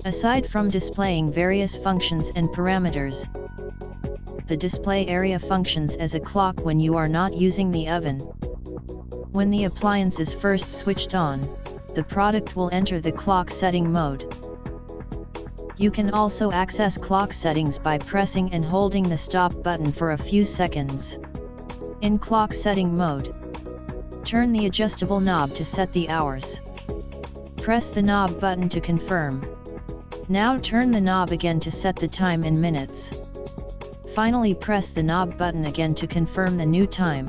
Aside from displaying various functions and parameters, the display area functions as a clock when you are not using the oven. When the appliance is first switched on, the product will enter the clock setting mode. You can also access clock settings by pressing and holding the stop button for a few seconds. In clock setting mode, turn the adjustable knob to set the hours. Press the knob button to confirm. Now turn the knob again to set the time in minutes. Finally press the knob button again to confirm the new time.